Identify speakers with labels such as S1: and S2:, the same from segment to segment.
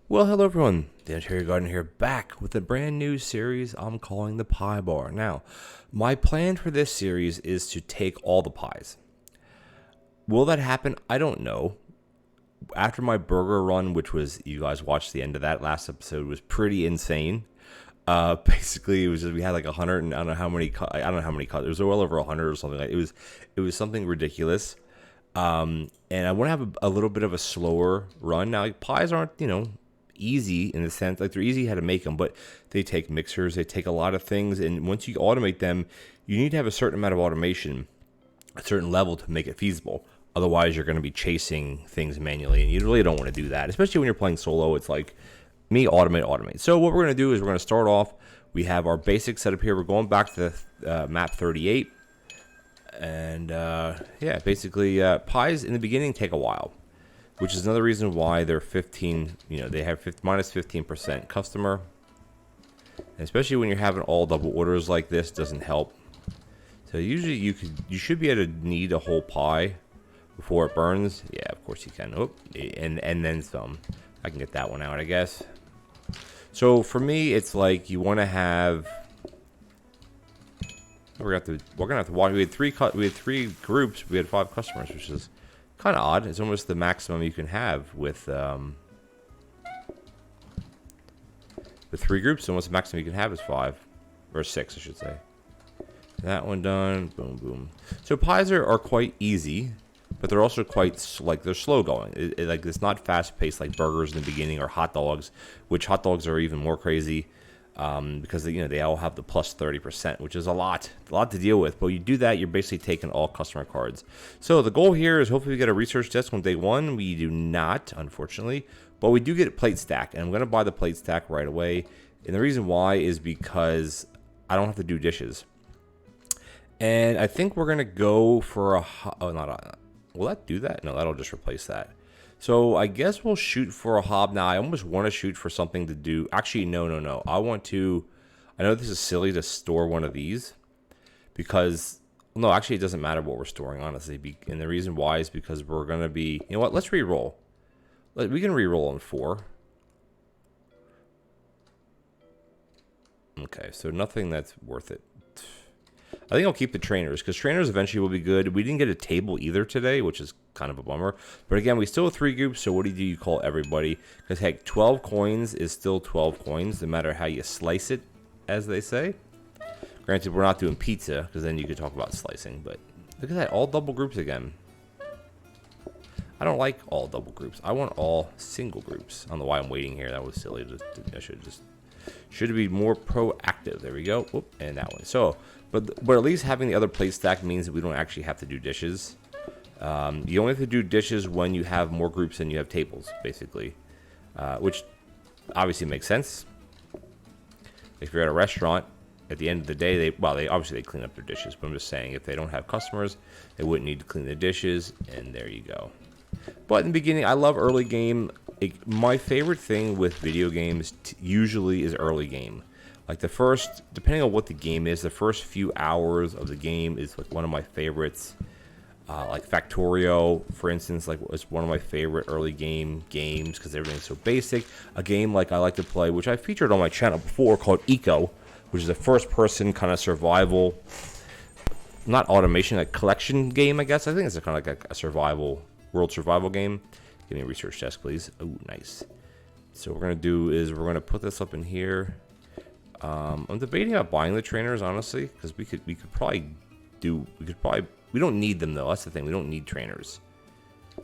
S1: Well, hello everyone. TheOntarioGardener here, back with a brand new series I'm calling the Pie Bar. Now, my plan for this series is to take all the pies. Will that happen? I don't know. After my burger run, which was, you guys watched the end of that last episode, was pretty insane. Basically, it was just we had like 100 and I don't know how many. I don't know how many cuts. It was well over 100 or something. Like it was something ridiculous. And I want to have a little bit of a slower run. Now, like, pies aren't, easy in the sense, like they're easy how to make them, but they take mixers, they take a lot of things. And once you automate them, you need to have a certain amount of automation, a certain level to make it feasible. Otherwise, you're going to be chasing things manually, and you really don't want to do that, especially when you're playing solo. It's like me, automate. So what we're going to do is we're going to start off. We have our basic setup here. We're going back to the map 38. And yeah, basically pies in the beginning take a while, which is another reason why they're 15, they have minus 15% customer. And especially when you're having all double orders like this, doesn't help. So usually you should be able to knead a whole pie before it burns. Yeah, of course you can. Oh, and then some. I can get that one out, I guess. So for me, it's like you want to have. We're gonna have to watch. We had three groups. We had 5 customers, which is kind of odd. It's almost the maximum you can have with 3 groups. Almost the maximum you can have is 5 or 6, I should say. That one done. Boom, boom. So pies are quite easy, but they're also quite they're slow going. It's not fast paced like burgers in the beginning or hot dogs, which hot dogs are even more crazy. Because they all have the plus 30%, which is a lot to deal with. But you do that, you're basically taking all customer cards. So the goal here is hopefully we get a research desk on day 1. We do not, unfortunately, but we do get a plate stack, and I'm going to buy the plate stack right away. And the reason why is because I don't have to do dishes. And I think we're going to go for will that do that? No, that'll just replace that. So I guess we'll shoot for a hob. Now, I almost want to shoot for something to do. Actually, no. I know this is silly to store one of these because, no, actually, it doesn't matter what we're storing, honestly. And the reason why is because we're going to be, you know what, let's re-roll. We can re-roll on 4. Okay, so nothing that's worth it. I think I'll keep the trainers because trainers eventually will be good. We didn't get a table either today, which is kind of a bummer. But again, we still have 3 groups, so what do? You call everybody? Because heck, 12 coins is still 12 coins, no matter how you slice it, as they say. Granted, we're not doing pizza because then you could talk about slicing. But look at that, all double groups again. I don't like all double groups. I want all single groups. I don't know why I'm waiting here. That was silly. I should be more proactive. There we go. Whoop, and that one. So, but at least having the other plate stack means that we don't actually have to do dishes. You only have to do dishes when you have more groups than you have tables, basically, which obviously makes sense. If you're at a restaurant, at the end of the day, they obviously clean up their dishes. But I'm just saying, if they don't have customers, they wouldn't need to clean the dishes, and there you go. But in the beginning, I love early game. My favorite thing with video games usually is early game. Like the first, depending on what the game is, the first few hours of the game is like one of my favorites. Like Factorio, for instance, like was one of my favorite early games because everything's so basic. A game like I like to play, which I featured on my channel before, called Eco, which is a first-person kind of survival, not automation, like collection game, I guess. I think it's kind of like a world survival game. Give me a research desk, please. Oh, nice. So what we're gonna do is we're gonna put this up in here. I'm debating about buying the trainers, honestly, because we could probably we don't need them though. That's the thing. We don't need trainers.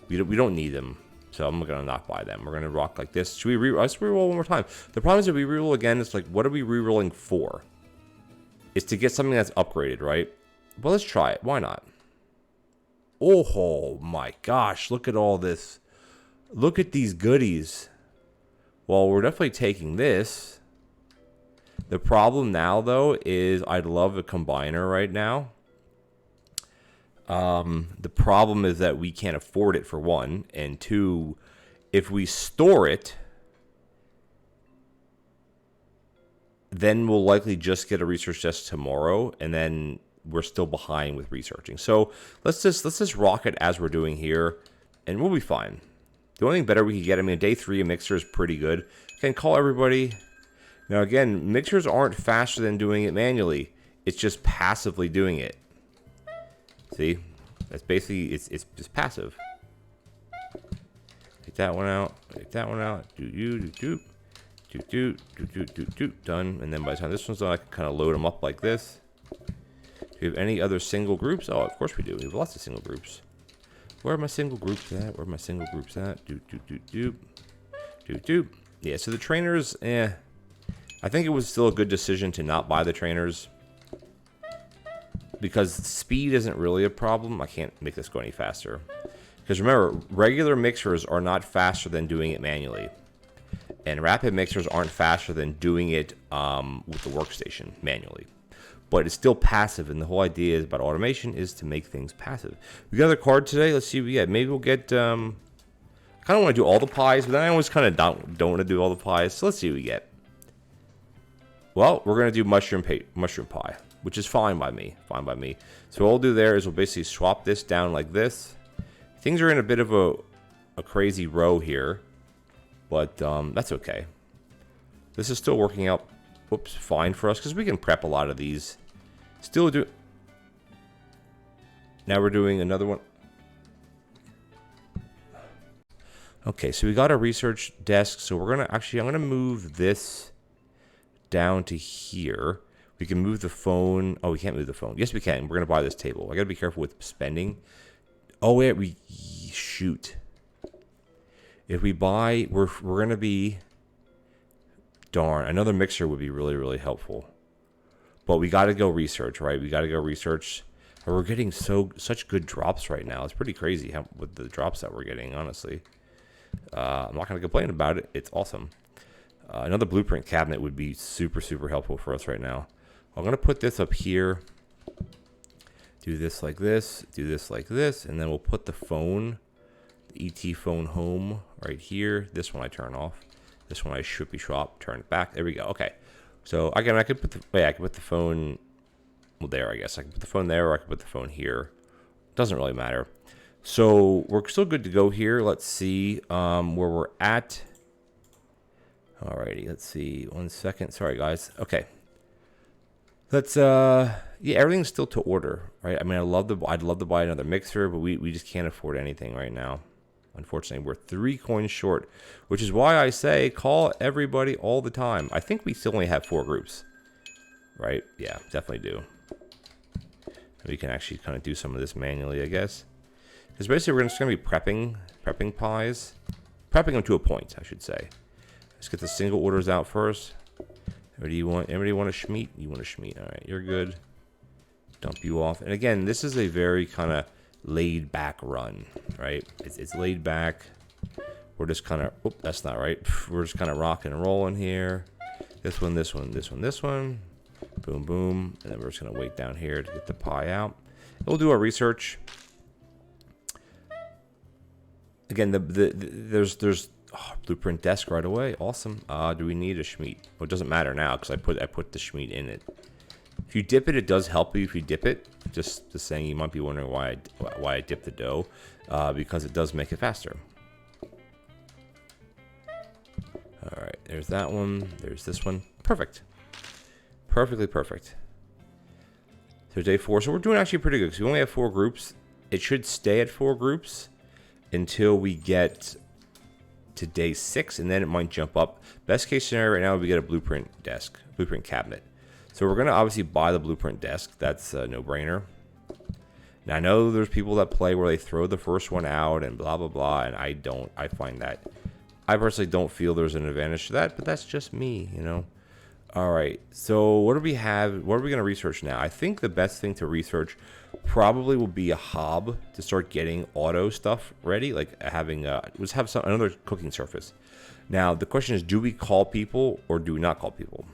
S1: We don't need them. So I'm gonna not buy them. We're gonna rock like this. Should we let's reroll one more time. The problem is that we reroll again. It's like, what are we rerolling for? It's to get something that's upgraded, right? Well, let's try it. Why not? Oh my gosh! Look at all this. Look at these goodies. Well, we're definitely taking this. The problem now, though, is I'd love a combiner right now. The problem is that we can't afford it, for one. And 2, if we store it, then we'll likely just get a research desk tomorrow. And then we're still behind with researching. So let's just rock it as we're doing here. And we'll be fine. The only thing better we could get, I mean, day 3, a mixer is pretty good. Can call everybody. Now, again, mixers aren't faster than doing it manually. It's just passively doing it. See? That's basically, it's just passive. Take that one out. Take that one out. Done. And then by the time this one's done, I can kind of load them up like this. Do we have any other single groups? Oh, of course we do. We have lots of single groups. Where are my single groups at? Where are my single groups at? Yeah, so the trainers, I think it was still a good decision to not buy the trainers. Because speed isn't really a problem. I can't make this go any faster. Because remember, regular mixers are not faster than doing it manually. And rapid mixers aren't faster than doing it with the workstation manually. But it's still passive, and the whole idea about automation is to make things passive. We got another card today. Let's see what we get. Maybe we'll get... I kind of want to do all the pies, but then I always kind of don't want to do all the pies. So let's see what we get. Well, we're going to do mushroom pie, which is fine by me. Fine by me. So what we'll do there is we'll basically swap this down like this. Things are in a bit of a crazy row here, but that's okay. This is still working out, whoops, fine for us because we can prep a lot of these. Still do. Now we're doing another one. Okay, so we got a research desk. So we're gonna actually, I'm gonna move this down to here. We can move the phone. Oh, we can't move the phone. Yes, we can. We're gonna buy this table. I gotta be careful with spending. Oh wait, we shoot. If we buy, we're gonna be. Darn, another mixer would be really, really helpful. But we got to go research, right? We got to go research. And we're getting such good drops right now. It's pretty crazy with the drops that we're getting, honestly. I'm not going to complain about it. It's awesome. Another blueprint cabinet would be super, super helpful for us right now. I'm going to put this up here. Do this like this. Do this like this. And then we'll put the phone, the ET phone home right here. This one I turn off. This one I should be swap, turn it back. There we go. Okay. So again, I could put the phone, well, there, I guess. I can put the phone there, or I can put the phone here. Doesn't really matter. So we're still good to go here. Let's see where we're at. Alrighty, let's see. 1 second. Sorry, guys. Okay. Let's yeah, everything's still to order, right? I mean, I'd love to buy another mixer, but we just can't afford anything right now. Unfortunately, we're 3 coins short, which is why I say call everybody all the time. I think we still only have 4 groups, right? Yeah, definitely do. We can actually kind of do some of this manually, I guess. Because basically we're just going to be prepping pies. Prepping them to a point, I should say. Let's get the single orders out first. Anybody want a Schmeat? You want a Schmeat. All right, you're good. Dump you off. And again, this is a very kind of laid back run, right? It's laid back. We're just kind of, oh, that's not right. We're just kind of rocking and rolling here. This one, this one, this one, this one. Boom, boom. And then we're just going to wait down here to get the pie out. And we'll do our research. Again, there's blueprint desk right away. Awesome. Do we need a Schmeat? Well, it doesn't matter now because I put the Schmeat in it. If you dip it, it does help you if you dip it. Just saying, you might be wondering why I dip the dough, because it does make it faster. All right, there's that one. There's this one. Perfect. Perfectly perfect. So day 4. So we're doing actually pretty good because we only have 4 groups. It should stay at 4 groups until we get to day 6, and then it might jump up. Best case scenario right now, we get a blueprint desk, blueprint cabinet. So we're going to obviously buy the blueprint desk. That's a no-brainer. Now, I know there's people that play where they throw the first one out and blah, blah, blah, and I don't. I find that. I personally don't feel there's an advantage to that, but that's just me, you know. All right, so what do we have? What are we going to research now? I think the best thing to research probably will be a hob to start getting auto stuff ready, like having let's have another cooking surface. Now, the question is, do we call people or do we not call people?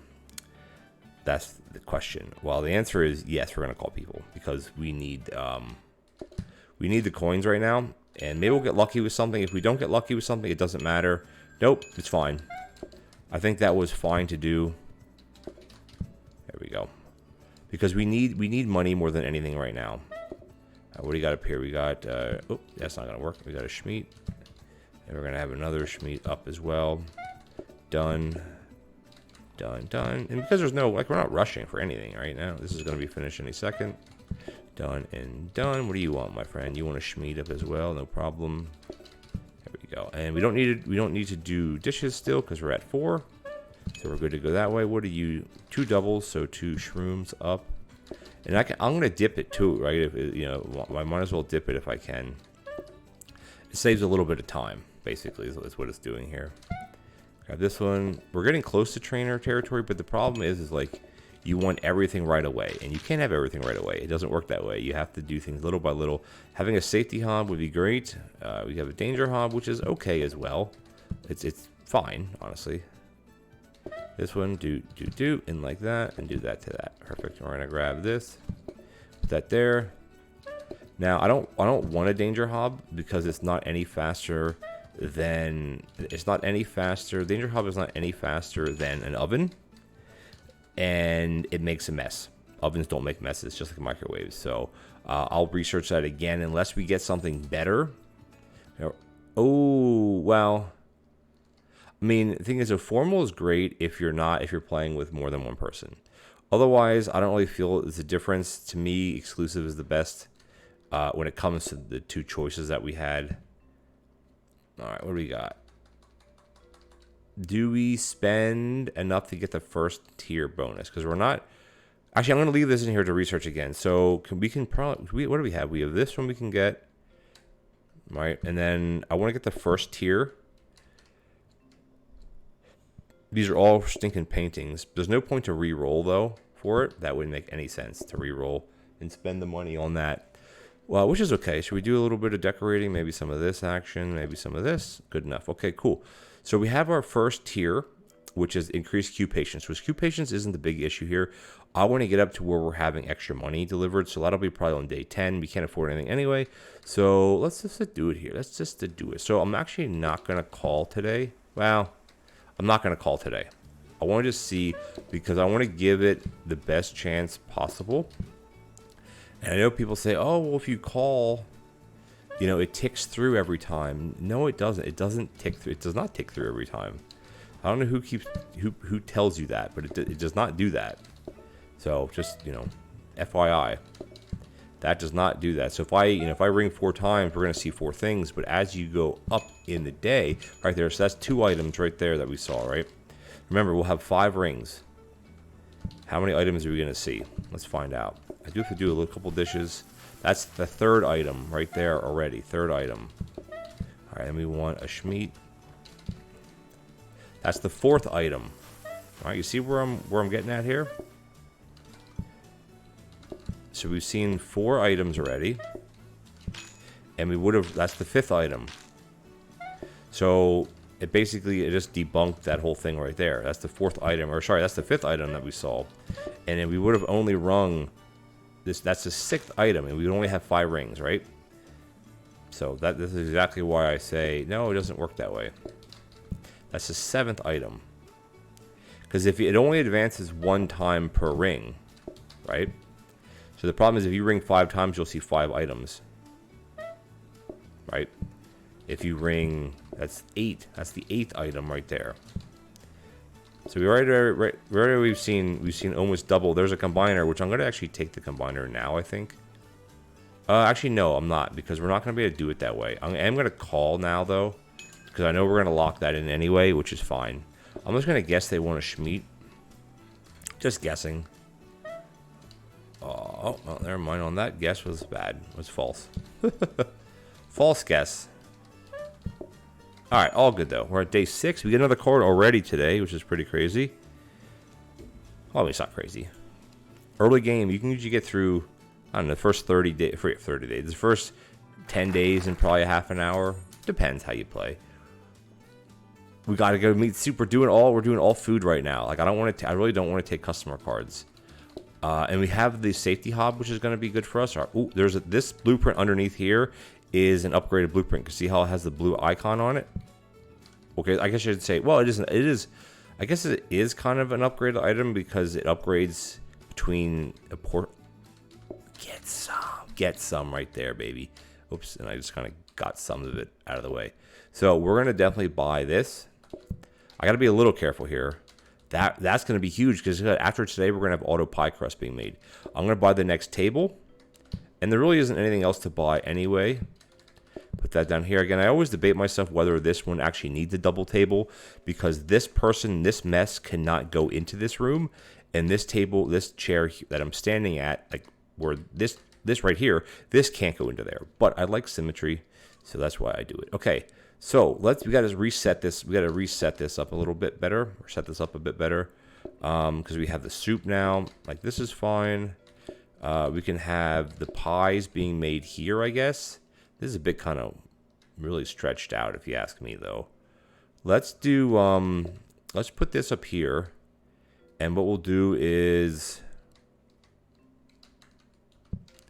S1: That's the question. Well, the answer is yes, we're going to call people because we need the coins right now, and maybe we'll get lucky with something. If we don't get lucky with something, it doesn't matter. Nope, it's fine. I think that was fine to do. There we go. Because we need money more than anything right now. What do you got up here? We got oh, that's not going to work. We got a Schmeat. And we're going to have another Schmied up as well. Done. Done, done. And because there's no, like, we're not rushing for anything right now. This is going to be finished any second. Done and done. What do you want, my friend? You want a Schmied up as well? No problem. There we go. And we don't need to do dishes still because we're at 4. So we're good to go that way. What are you? 2 doubles, so 2 shrooms up. And I'm going to dip it too, right? If it, I might as well dip it if I can. It saves a little bit of time, basically, is what it's doing here. Grab this one. We're getting close to trainer territory, but the problem is like you want everything right away, and you can't have everything right away. It doesn't work that way. You have to do things little by little. Having a safety hob would be great. We have a danger hob, which is okay as well. It's fine, honestly. This one, do, and like that, and do that to that. Perfect. We're gonna grab this, put that there. Now I don't want a danger hob because it's not any faster than Danger hob is not any faster than an oven, and it makes a mess. Ovens don't make messes, just like microwaves. So I'll research that again unless we get something better. Oh well. I mean, the thing is, a formal is great if you're playing with more than one person. Otherwise, I don't really feel it's a difference. To me, exclusive is the best when it comes to the 2 choices that we had. All right, what do we got? Do we spend enough to get the first tier bonus? Because we're not. Actually, I'm going to leave this in here to research again. So we can probably. What do we have? We have this one we can get. Right, and then I want to get the first tier. These are all stinking paintings. There's no point to re-roll, though, for it. That wouldn't make any sense to re-roll and spend the money on that. Well, which is okay. Should we do a little bit of decorating? Maybe some of this action, maybe some of this. Good enough. Okay, cool. So we have our first tier, which is increased queue patience. Which queue patience isn't the big issue here. I want to get up to where we're having extra money delivered. So that'll be probably on day 10. We can't afford anything anyway. So let's just do it here. Let's just do it. So I'm actually not going to call today. Well, I'm not going to call today. I want to just see because I want to give it the best chance possible. And I know people say, oh, well, if you call, it ticks through every time. No, it doesn't. It doesn't tick through. It does not tick through every time. I don't know who tells you that, but it does not do that. So just, FYI, that does not do that. So if I ring 4 times, we're going to see 4 things. But as you go up in the day, right there, so that's 2 items right there that we saw, right? Remember, we'll have 5 rings. How many items are we going to see? Let's find out. I do have to do a little couple dishes. That's the 3rd item right there already. 3rd item. All right, and we want a Schmied. That's the 4th item. All right, you see where I'm getting at here? So we've seen 4 items already. And we would have, that's the 5th item. So it just debunked that whole thing right there. That's the 4th item, or sorry, that's the 5th item that we saw. And then we would have only rung this, that's the 6th item, and we would only have 5 rings, right? So this is exactly why I say, no, it doesn't work that way. That's the 7th item. Because if it only advances 1 time per ring, right? So the problem is if you ring 5 times, you'll see 5 items. Right? If you ring, that's 8. That's the 8th item right there. So we've seen almost double. There's a combiner, which I'm going to actually take the combiner now, I think. Actually, no, I'm not, because we're not going to be able to do it that way. I am going to call now, though, because I know we're going to lock that in anyway, which is fine. I'm just going to guess they want a Schmied. Just guessing. Oh, well, never mind. On that guess was bad. It was false. False guess. All right, all good, though. We're at day 6. We get another card already today, which is pretty crazy. Well, I mean, it's not crazy. Early game, you can usually get through, I don't know, the first 30 days. The first 10 days in probably a half an hour. Depends how you play. We got to go meet Super. We're doing all food right now. Like, I really don't want to take customer cards. And we have the safety hob, which is going to be good for us. Ooh, this blueprint underneath here is an upgraded blueprint. You see how it has the blue icon on it? Okay, I guess I should say, well, it is. I guess it is kind of an upgraded item because it upgrades between a port. Get some right there, baby. Oops, and I just kind of got some of it out of the way. So we're going to definitely buy this. I got to be a little careful here. That's going to be huge because after today, we're going to have auto pie crust being made. I'm going to buy the next table. And there really isn't anything else to buy anyway. Put that down here. Again, I always debate myself whether this one actually needs a double table because this mess cannot go into this room. And this table, this chair that I'm standing at, like where this right here, this can't go into there. But I like symmetry, so that's why I do it. Okay. So we got to reset this. We got to reset this up a little bit better, or set this up a bit better, because we have the soup now. Like this is fine. We can have the pies being made here, I guess. This is a bit kind of really stretched out, if you ask me, though. Let's do. Let's put this up here, and what we'll do is.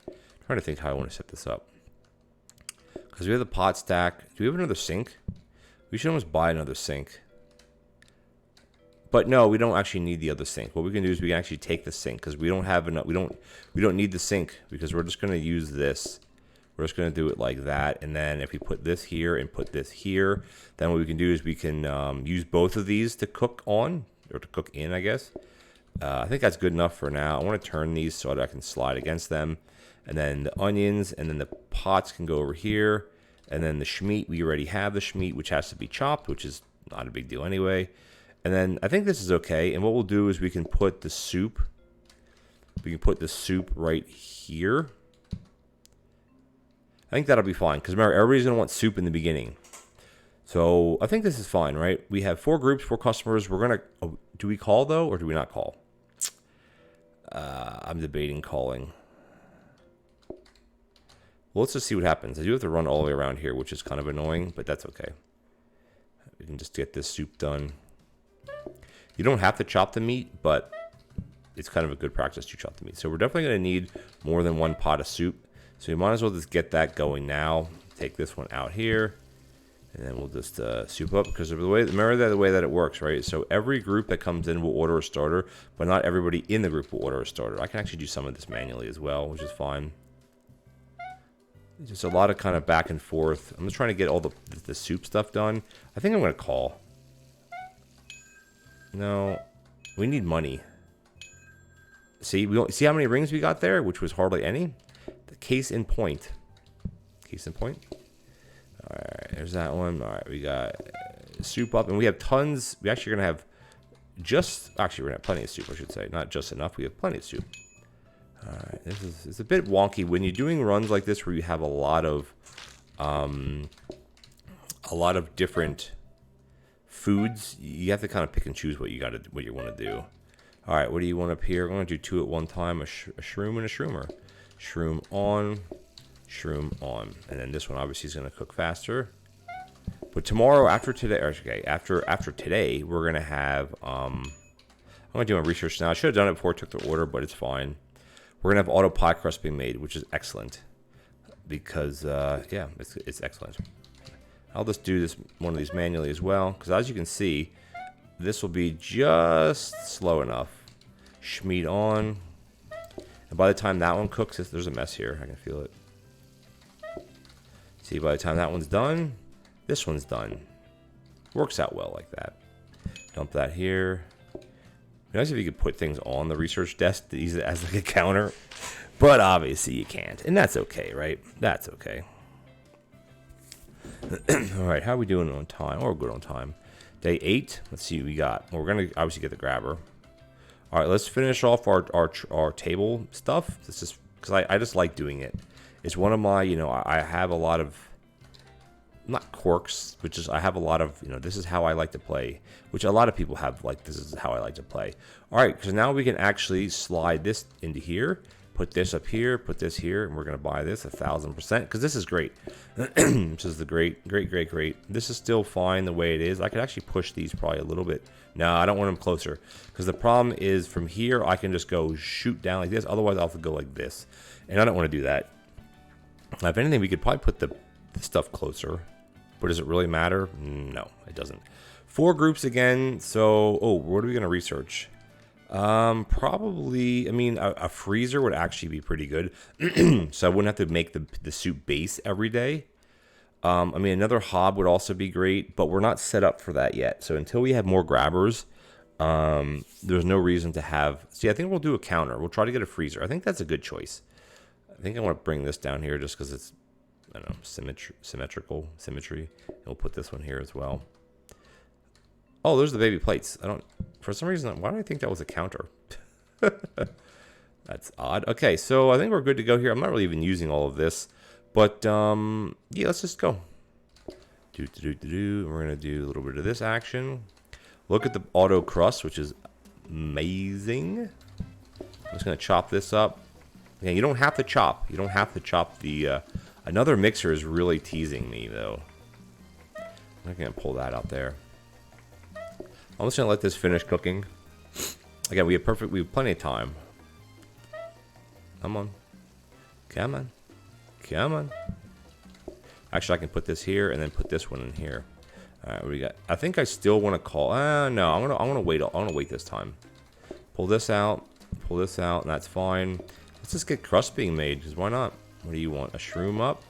S1: I'm trying to think how I want to set this up. Because we have the pot stack. Do we have another sink? We should almost buy another sink. But no, we don't actually need the other sink. What we can do is we can actually take the sink because we don't have enough. We don't need the sink because we're just going to use this. We're just going to do it like that. And then if we put this here and put this here, then what we can do is we can use both of these to cook on or to cook in, I guess. I think that's good enough for now. I want to turn these so that I can slide against them. And then the onions, and then the pots can go over here. And then the schmeat, we already have the schmeat, which has to be chopped, which is not a big deal anyway. And then I think this is okay. And what we'll do is we can put the soup. We can put the soup right here. I think that'll be fine. Because remember, everybody's going to want soup in the beginning. So I think this is fine, right? We have 4 groups, 4 customers. We're going to... Oh, do we call, though, or do we not call? I'm debating calling. Well, let's just see what happens. I do have to run all the way around here, which is kind of annoying, but that's okay. We can just get this soup done. You don't have to chop the meat, but it's kind of a good practice to chop the meat. So we're definitely going to need more than 1 pot of soup. So we might as well just get that going now. Take this one out here, and then we'll just soup up because of the way. Remember the way that it works, right? So every group that comes in will order a starter, but not everybody in the group will order a starter. I can actually do some of this manually as well, which is fine. Just a lot of kind of back and forth. I'm just trying to get all the soup stuff done. I think I'm going to call. No, we need money. See, see how many rings we got there, which was hardly any. The case in point. Case in point. All right, there's that one. All right, we got soup up, and we have tons. We actually are going to have actually we're going to have plenty of soup, I should say. Not just enough. We have plenty of soup. All right, it's a bit wonky when you're doing runs like this where you have a lot of different foods. You have to kind of pick and choose what you want to do. All right, what do you want up here? I'm going to do 2 at one time: a shroom and a shroomer. Shroom on, and then this one obviously is going to cook faster. But tomorrow, after today, we're going to have. I'm going to do my research now. I should have done it before I took the order, but it's fine. We're going to have auto pie crust being made, which is excellent. Because, yeah, it's excellent. I'll just do one of these manually as well. Because as you can see, this will be just slow enough. Schmeat on. And by the time that one cooks, there's a mess here. I can feel it. See, by the time that one's done, this one's done. Works out well like that. Dump that here. It'd be nice if you could put things on the research desk to use it as like a counter. But obviously you can't. And that's okay, right? That's okay. Alright, how are we doing on time? Oh, we're good on time. Day 8. Let's see what we got. Well, we're going to obviously get the grabber. Alright, let's finish off our table stuff. This is because I just like doing it. It's one of my, I have a lot of, not quirks, but just I have a lot of, this is how I like to play, which a lot of people have, like, this is how I like to play. All right, because now we can actually slide this into here, put this up here, put this here, and we're going to buy this 1000%, because this is great. This is the great. This is still fine the way it is. I could actually push these probably a little bit. No, I don't want them closer, because the problem is from here, I can just go shoot down like this. Otherwise, I'll have to go like this, and I don't want to do that. If anything, we could probably put the stuff closer. But does it really matter? No, it doesn't. 4 groups again. So, what are we going to research? Probably. I mean, a freezer would actually be pretty good, so I wouldn't have to make the soup base every day. I mean, another hob would also be great, but we're not set up for that yet. So until we have more grabbers, there's no reason to have. See, I think we'll do a counter. We'll try to get a freezer. I think that's a good choice. I think I want to bring this down here just because it's, I don't know, symmetry. And we'll put this one here as well. Oh, there's the baby plates. I don't, for some reason, why do I think that was a counter? That's odd. Okay, so I think we're good to go here. I'm not really even using all of this, but yeah, let's just go. We're gonna do a little bit of this action. Look at the auto crust, which is amazing. I'm just gonna chop this up. Yeah, you don't have to chop. You don't have to chop the. Another mixer is really teasing me though. I'm not gonna pull that out there. I'm just gonna let this finish cooking. Again, we have plenty of time. Come on. Come on. Come on. Actually, I can put this here and then put this one in here. All right, what do we got? I think I still want to call. No, I'm gonna wait. I'm gonna wait this time. Pull this out, and that's fine. Let's just get crust being made, because why not? What do you want? A shroom up?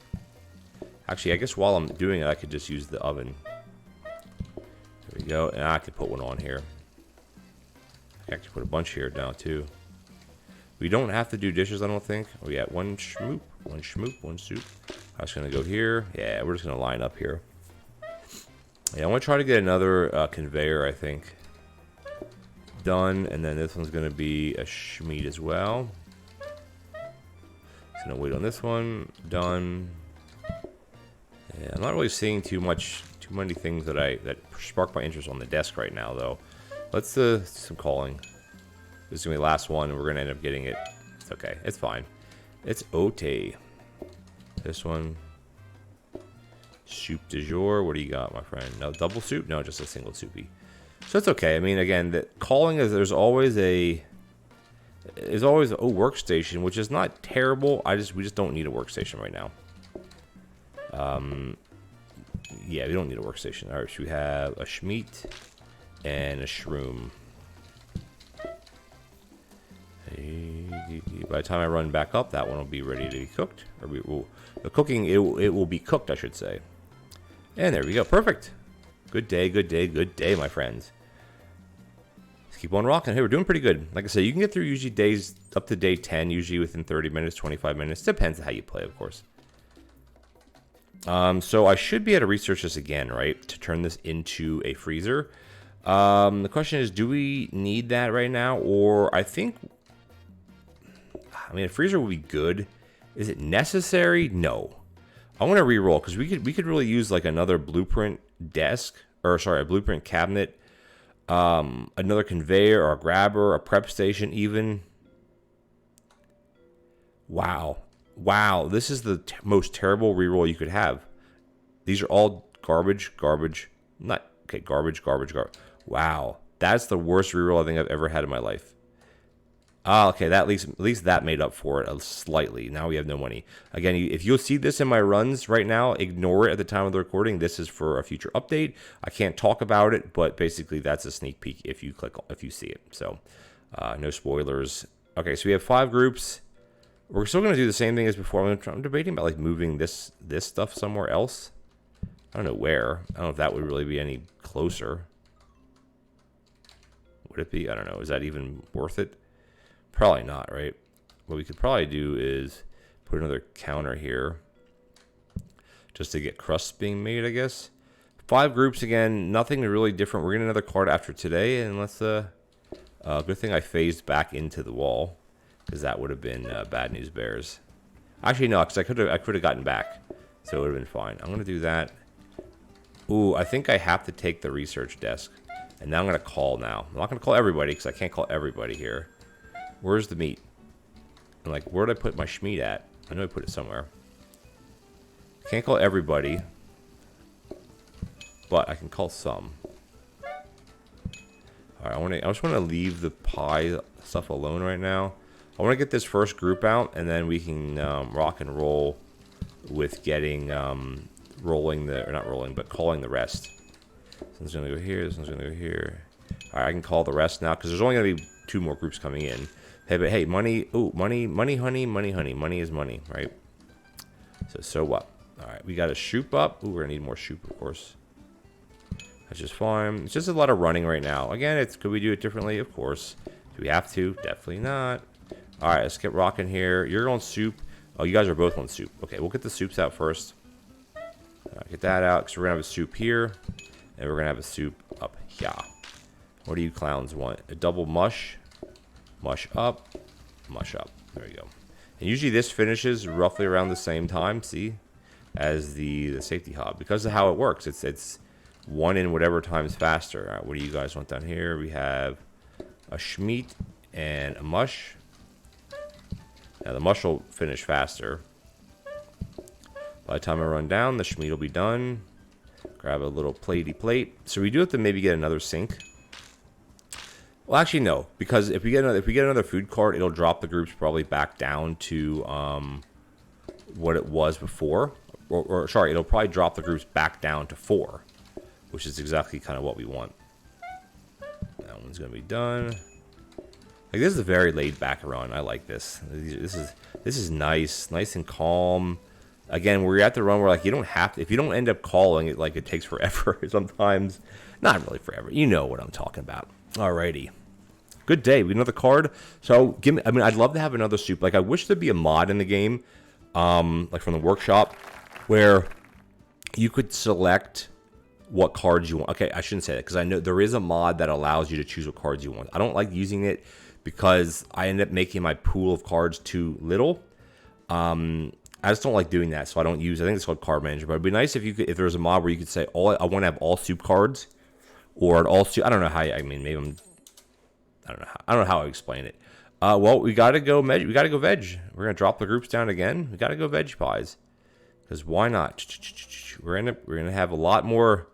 S1: Actually, I guess while I'm doing it, I could just use the oven. There we go, and I could put one on here. I can actually put a bunch here now too. We don't have to do dishes, I don't think. We got one schmoop, one soup. I was gonna go here. Yeah, we're just gonna line up here. Yeah, I want to try to get another conveyor, I think. Done, and then this one's gonna be a schmeat as well. Just gonna wait on this one. Done. Yeah, I'm not really seeing too many things that spark my interest on the desk right now, though. Let's do some calling. This is gonna be the last one, and we're gonna end up getting it. It's okay. It's fine. It's okay. This one. Soup du jour. What do you got, my friend? No double soup? No, just a single soupy. So it's okay. I mean, again, the calling is there's always a workstation, which is not terrible. We just don't need a workstation right now. Yeah, we don't need a workstation. All right, so we have a schmeat and a shroom. By the time I run back up, that one will be ready to be cooked. Or the cooking, it will be cooked, I should say. And there we go. Perfect. Good day, my friends. Let's keep on rocking. Hey, we're doing pretty good. Like I said, you can get through usually days up to day 10, usually within 30 minutes, 25 minutes. Depends on how you play, of course. So I should be able to research this again, right? To turn this into a freezer. The question is, do we need that right now? Or I mean, a freezer would be good. Is it necessary? No. I want to re-roll because we could really use like another blueprint desk, or sorry, a blueprint cabinet, another conveyor or a grabber, a prep station even. Wow, this is the most terrible re-roll you could have. These are all garbage. Not okay, garbage. Wow, that's the worst re-roll I think I've ever had in my life. Okay, that at least that made up for it slightly. Now we have no money. Again, if you'll see this in my runs right now, ignore it at the time of the recording. This is for a future update. I can't talk about it, but basically that's a sneak peek if you see it. So, no spoilers. Okay, so we have 5 groups. We're still going to do the same thing as before. I'm debating about like moving this stuff somewhere else. I don't know where. I don't know if that would really be any closer. Would it be? I don't know. Is that even worth it? Probably not, right? What we could probably do is put another counter here just to get crusts being made, I guess. 5 groups again, nothing really different. We're getting another card after today, and let's good thing I phased back into the wall because that would have been bad news bears. Actually, no, because I could have gotten back, so it would have been fine. I'm gonna do that. Ooh, I think I have to take the research desk, and now I'm gonna call now. I'm not gonna call everybody because I can't call everybody here. Where's the meat? And like, where did I put my schmeat at? I know I put it somewhere. Can't call everybody, but I can call some. All right, I just want to leave the pie stuff alone right now. I want to get this first group out, and then we can rock and roll with getting calling the rest. This one's gonna go here. This one's gonna go here. All right, I can call the rest now because there's only gonna be 2 more groups coming in. Hey, but hey, money, ooh, money, honey, money is money, right? So what? All right, we got a shoop up. Ooh, we're gonna need more shoop, of course. That's just fine. It's just a lot of running right now. Again, could we do it differently? Of course. Do we have to? Definitely not. All right, let's get rocking here. You're on soup. Oh, you guys are both on soup. Okay, we'll get the soups out first. Get that out, because we're gonna have a soup here, and we're gonna have a soup up here. What do you clowns want? A double mush. Mush up. Mush up. There you go. And usually this finishes roughly around the same time, see, as the safety hob. Because of how it works, it's 1 in whatever times faster. All right, what do you guys want down here? We have a schmeat and a mush. Now the mush will finish faster. By the time I run down, the schmeat will be done. Grab a little plate. So we do have to maybe get another sink. Well, actually, no, because if we get another food cart, it'll drop the groups probably back down to what it was before, or sorry, it'll probably drop the groups back down to 4, which is exactly kind of what we want. That one's gonna be done. Like, this is a very laid back run. I like this. This is nice and calm. Again, we're at the run where like you don't have to, if you don't end up calling it, like it takes forever sometimes. Not really forever. You know what I'm talking about. Alrighty. Good day. We have another card. So give me. I mean, I'd love to have another soup. Like, I wish there'd be a mod in the game, like from the workshop, where you could select what cards you want. Okay, I shouldn't say that because I know there is a mod that allows you to choose what cards you want. I don't like using it because I end up making my pool of cards too little. I just don't like doing that, so I don't use. I think it's called Card Manager. But it'd be nice if you could, if there was a mod where you could say, I want to have all soup cards, or an all soup. I don't know how. I mean, maybe I don't know how I explain it. Well, we gotta go veg. We're gonna drop the groups down again. We gotta go veg pies, because why not? We're gonna have a lot more.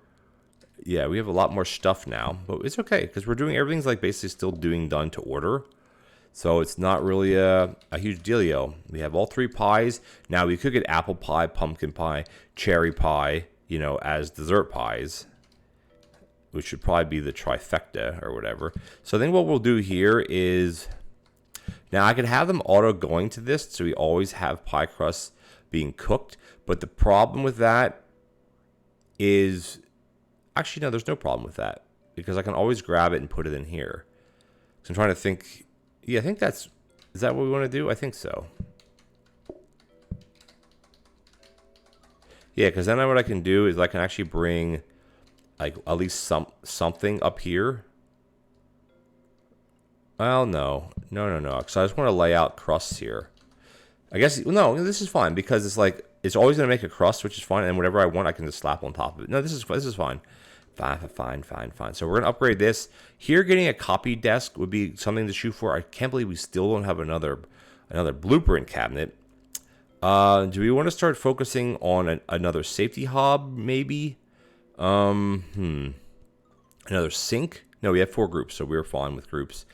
S1: Yeah, we have a lot more stuff now, but it's okay because we're doing everything's like basically still done to order. So it's not really a huge dealio. We have all 3 pies. Now we could get apple pie, pumpkin pie, cherry pie, you know, as dessert pies, which should probably be the trifecta or whatever. So I think what we'll do here is, now I could have them auto going to this, so we always have pie crusts being cooked. But the problem with that is, actually no, there's no problem with that because I can always grab it and put it in here. So I'm trying to think. Yeah, I think is that what we want to do? I think so. Yeah, because then what I can do is I can actually bring like at least something up here. Well, no, because I just want to lay out crusts here. I guess, no, this is fine because it's like, it's always going to make a crust, which is fine, and whatever I want, I can just slap on top of it. No, this is fine. Fine. So we're going to upgrade this. Here, getting a copy desk would be something to shoot for. I can't believe we still don't have another blueprint cabinet. Do we want to start focusing on another safety hob, maybe? Another sink? No, we have 4 groups, so we're fine with groups.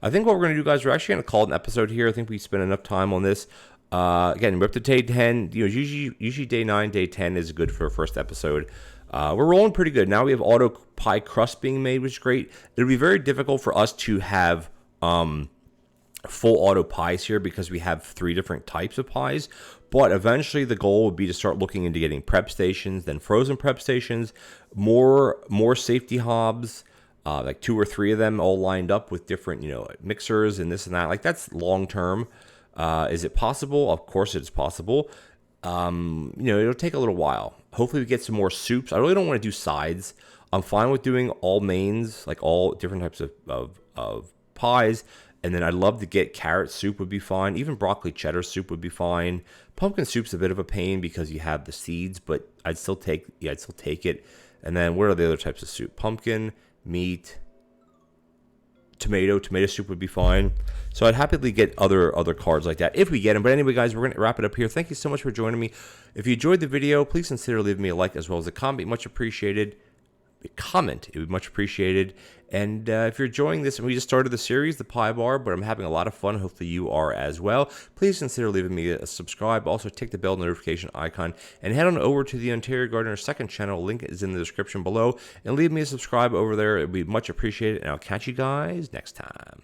S1: I think what we're going to do, guys, we're actually going to call it an episode here. I think we spent enough time on this. Again, we're up to day 10. You know, usually day 9, day 10 is good for a first episode. We're rolling pretty good. Now we have auto pie crust being made, which is great. It'll be very difficult for us to have full auto pies here because we have 3 different types of pies. But eventually the goal would be to start looking into getting prep stations, then frozen prep stations, more safety hobs, like 2 or 3 of them all lined up with different, you know, mixers and this and that. Like, that's long term. Is it possible? Of course it's possible. You know, it'll take a little while. Hopefully we get some more soups. I really don't want to do sides. I'm fine with doing all mains, like all different types of pies. And then I'd love to get carrot soup would be fine. Even broccoli cheddar soup would be fine. Pumpkin soup's a bit of a pain because you have the seeds, but I'd still take it. And then what are the other types of soup? Pumpkin, meat, tomato soup would be fine. So I'd happily get other cards like that if we get them. But anyway, guys, we're going to wrap it up here. Thank you so much for joining me. If you enjoyed the video, please consider leaving me a like as well as a comment. Much appreciated. Comment, it would be much appreciated. And if you're enjoying this, and we just started the series, the Pie Bar, but I'm having a lot of fun. Hopefully you are as well. Please consider leaving me a subscribe. Also, tick the bell notification icon and head on over to the Ontario Gardener second channel. Link is in the description below, and leave me a subscribe over there. It would be much appreciated. And I'll catch you guys next time.